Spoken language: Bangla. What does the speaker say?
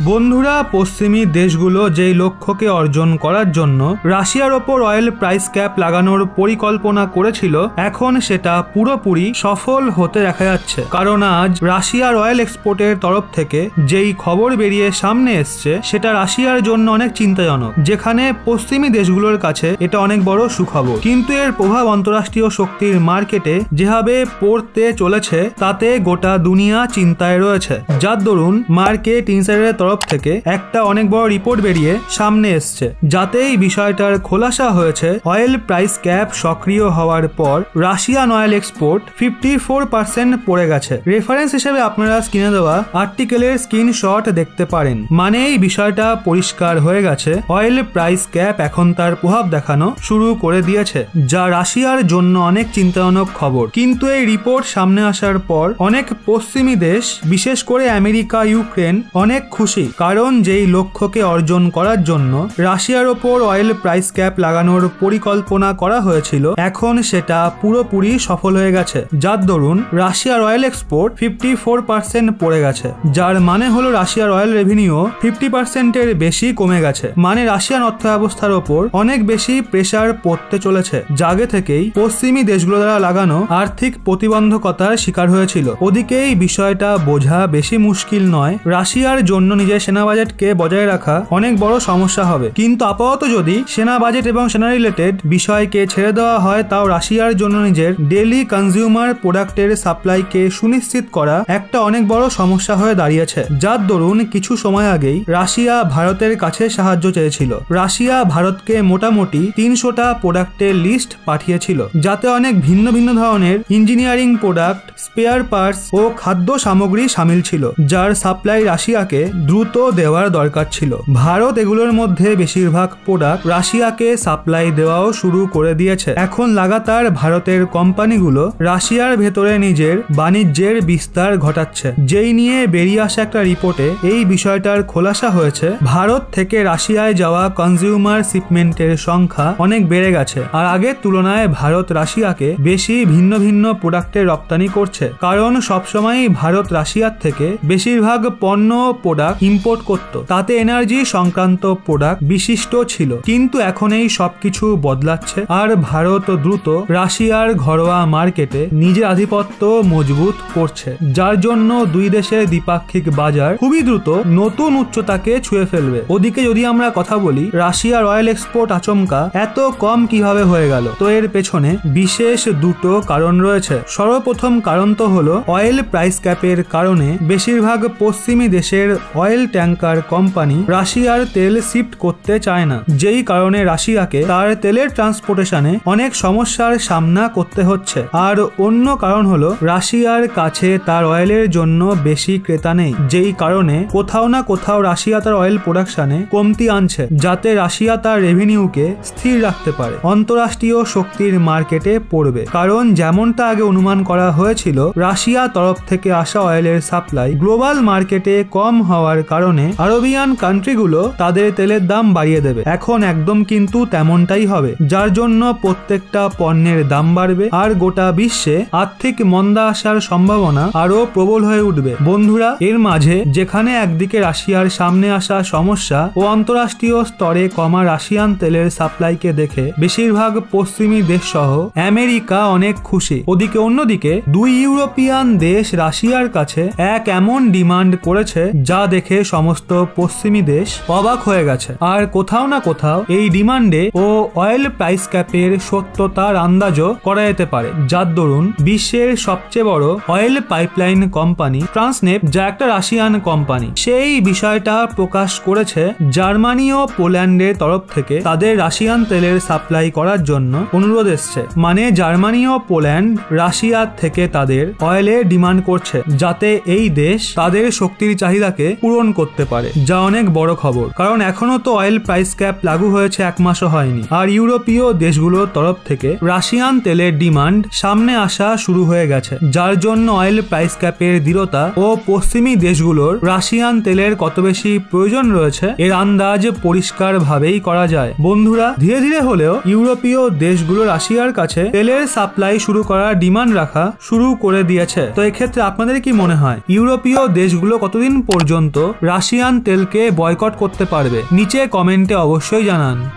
বন্ধুরা, পশ্চিমী দেশগুলো যেই লক্ষ্যকে অর্জন করার জন্য রাশিয়ার ওপর অয়েল প্রাইস ক্যাপ লাগানোর পরিকল্পনা করেছিল, এখন সেটা পুরোপুরি সফল হতে দেখা যাচ্ছে। কারণ আজ রাশিয়ার অয়েল এক্সপোর্টের তরফ থেকে যেই খবর বেরিয়ে সামনে এসছে সেটা রাশিয়ার জন্য অনেক চিন্তাজনক, যেখানে পশ্চিমী দেশগুলোর কাছে এটা অনেক বড় সুখবর। কিন্তু এর প্রভাব অন্তর্রাষ্ট্রীয় শক্তির মার্কেটে যেভাবে পড়তে চলেছে তাতে গোটা দুনিয়া চিন্তায় রয়েছে। যার দরুন মার্কেট ইনসাইডারের তরফ থেকে একটা অনেক বড় রিপোর্ট বেরিয়ে সামনে এসছে, যাতে এই বিষয়টার খোলাসা হয়েছে অয়েল প্রাইস ক্যাপ সক্রিয় হওয়ার পর রাশিয়ান অয়েল এক্সপোর্ট 54% পড়ে গেছে। রেফারেন্স হিসেবে আপনারা স্ক্রিনে দেওয়া আর্টিকেলের স্ক্রিনশট দেখতে পারেন। মানে এই বিষয়টা পরিষ্কার হয়ে গেছে, অয়েল প্রাইস ক্যাপ এখন তার প্রভাব দেখানো শুরু করে দিয়েছে, যা রাশিয়ার জন্য অনেক চিন্তাজনক খবর। কিন্তু এই রিপোর্ট সামনে আসার পর অনেক পশ্চিমী দেশ, বিশেষ করে আমেরিকা, ইউক্রেন অনেক খুশি, কারণ যেই লক্ষ্যকে অর্জন করার জন্য রাশিয়ার ওপর অয়েল প্রাইস ক্যাপ লাগানোর পরিকল্পনা করা হয়েছিল এখন সেটা পুরোপুরি সফল হয়ে গেছে। যার দরুন রাশিয়ার অয়েল এক্সপোর্ট 54% পড়ে গেছে, যার মানে হলো রাশিয়ার অয়েল রেভিনিউ 50%-এর বেশি কমে গেছে। মানে রাশিয়ান অর্থব্যবস্থার ওপর অনেক বেশি প্রেসার পড়তে চলেছে, যা আগে থেকেই পশ্চিমী দেশগুলো দ্বারা লাগানো আর্থিক প্রতিবন্ধকতার শিকার হয়েছিল। ওদিকে এই বিষয়টা বোঝা বেশি মুশকিল নয়, রাশিয়ার জন্য নিজের সেনা বাজেটকে বজায় রাখা অনেক বড় সমস্যা হবে। কিন্তু আপাতত যদি সেনা বাজেট এবং সেনা রিলেটেড বিষয়কে ছেড়ে দেওয়া হয়, তাও রাশিয়ার জন্য নিজের ডেইলি কনজিউমার প্রোডাক্টের সাপ্লাইকে সুনিশ্চিত করা একটা অনেক বড় সমস্যা হয়ে দাঁড়িয়েছে। যার দরুন কিছু সময় আগেই রাশিয়া ভারতের কাছে সাহায্য চেয়েছিল। রাশিয়া ভারতকে মোটামুটি 300টা প্রোডাক্টের লিস্ট পাঠিয়েছিল, যাতে অনেক ভিন্ন ভিন্ন ধরনের ইঞ্জিনিয়ারিং প্রোডাক্ট, স্পেয়ার পার্টস ও খাদ্য সামগ্রী সামিল ছিল, যার সাপ্লাই রাশিয়াকে দ্রুত দেওয়ার দরকার ছিল। ভারত এগুলোর মধ্যে বেশিরভাগ প্রোডাক্ট রাশিয়াকে সাপ্লাই দেওয়াও শুরু করে দিয়েছে। এখন লাগাতার ভারতের কোম্পানিগুলো রাশিয়ার ভেতরে নিজের বাণিজ্যের বিস্তার ঘটাচ্ছে। যেই নিয়ে বেরিয়ে আসা একটা রিপোর্টে এই বিষয়টার খোলাসা হয়েছে, ভারত থেকে রাশিয়ায় যাওয়া কনজিউমার শিপমেন্টের সংখ্যা অনেক বেড়ে গেছে। আর আগের তুলনায় ভারত রাশিয়াকে বেশি ভিন্ন ভিন্ন প্রোডাক্টের রপ্তানি করছে, কারণ সবসময়ই ভারত রাশিয়ার থেকে বেশিরভাগ পণ্য প্রোডাক্ট ইম্পোর্ট করত, তাতে এনার্জি সংক্রান্ত প্রোডাক্ট বিশিষ্ট ছিল। কিন্তু এখন এই সবকিছু বদলাচ্ছে, আর ভারত দ্রুত রাশিয়ার ঘরোয়া মার্কেটে নিজের আধিপত্য মজবুত করছে, যার জন্য দুই দেশের দ্বিপাক্ষিক বাজার খুবই দ্রুত নতুন উচ্চতাকে ছুঁয়ে ফেলবে। ওদিকে যদি আমরা কথা বলি, রাশিয়ার অয়েল এক্সপোর্ট আচমকা এত কম কিভাবে হয়ে গেল, তো এর পেছনে বিশেষ দুটো কারণ রয়েছে। সর্বপ্রথম কারণ তো হলো অয়েল প্রাইস ক্যাপের কারণে বেশিরভাগ পশ্চিমী দেশের অয়েল ট্যাঙ্কার কোম্পানি রাশিয়ার তেল শিফট করতে চায় না, যেই কারণে রাশিয়াকে তার তেলের ট্রান্সপোর্টেশনে অনেক সমস্যার সামনা করতে হচ্ছে। আর অন্য কারণ হলো রাশিয়ার কাছে তার অয়েলের জন্য বেশি ক্রেতা নেই, যেই কারণে কোথাও না কোথাও রাশিয়া তার অয়েল প্রোডাকশনে কমতি আনছে, যাতে রাশিয়া তার রেভিনিউকে স্থির রাখতে পারে। অন্তর্রাষ্ট্রীয় শক্তির মার্কেটে পড়বে, কারণ যেমনটা আগে অনুমান করা হয়েছিল, রাশিয়া তরফ থেকে আসা অয়েলের সাপ্লাই গ্লোবাল মার্কেটে কম হওয়ার কারণে আরবিয়ান কান্ট্রিগুলো তাদের তেলের দাম বাড়িয়ে দেবে। এখন একদম কিন্তু তেমনটাই হবে, যার জন্য প্রত্যেকটা পণ্যের দাম বাড়বে, আর গোটা বিশ্বে আর্থিক মন্দা আসার সম্ভাবনা আরো প্রবল হয়ে উঠবে। বন্ধুরা, এর মাঝে যেখানে একদিকে রাশিয়ার সামনে আসা সমস্যা ও আন্তঃরাষ্ট্রীয় স্তরে কমা রাশিয়ান তেলের সাপ্লাইকে দেখে বেশিরভাগ পশ্চিমী দেশ সহ আমেরিকা অনেক খুশি, ওদিকে অন্যদিকে দুই ইউরোপিয়ান দেশ রাশিয়ার কাছে এক এমন ডিমান্ড করেছে যা দেখে সমস্ত পশ্চিমী দেশ অবাক হয়ে গেছে। আর কোথাও না কোথাও এই ডিমান্ডে ও অয়েল প্রাইস ক্যাপের সত্যতার আন্দাজও করা যেতে পারে। যার দরুন বিশ্বের সবচেয়ে বড় অয়েল পাইপলাইন কোম্পানি ট্রান্সনেফট, যা একটা রাশিয়ান কোম্পানি, সেই বিষয়টা প্রকাশ করেছে জার্মানি ও পোল্যান্ডের তরফ থেকে তাদের রাশিয়ান তেলের সাপ্লাই করার জন্য অনুরোধ এসছে। মানে জার্মানি ও পোল্যান্ড রাশিয়ার থেকে তাদের অয়েলের ডিমান্ড করছে, যাতে এই দেশ তাদের শক্তির চাহিদাকে পূরণ করতে পারে, যা অনেক বড় খবর। কারণ এখনো তো অয়েল প্রাইস ক্যাপ লাগু হয়েছে 1 মাসও হয়নি, আর ইউরোপীয় দেশগুলোর তরফ থেকে রাশিয়ান তেলের ডিমান্ড সামনে আসা শুরু হয়ে গেছে, যার জন্য অয়েল প্রাইস ক্যাপের দৃঢ়তা ও পশ্চিমী দেশগুলোর রাশিয়ান তেলের কত বেশি প্রয়োজন রয়েছে এর আন্দাজ পরিষ্কার ভাবেই করা যায়। বন্ধুরা, ধীরে ধীরে হলেও ইউরোপীয় দেশগুলো রাশিয়ার কাছে তেলের সাপ্লাই শুরু করার ডিমান্ড রাখা শুরু করে দিয়েছে। তো এক্ষেত্রে আপনাদের কি মনে হয়, ইউরোপীয় দেশগুলো কতদিন পর্যন্ত রাশিয়ান তেলকে বয়কট করতে পারবে? নিচে কমেন্টে অবশ্যই জানান।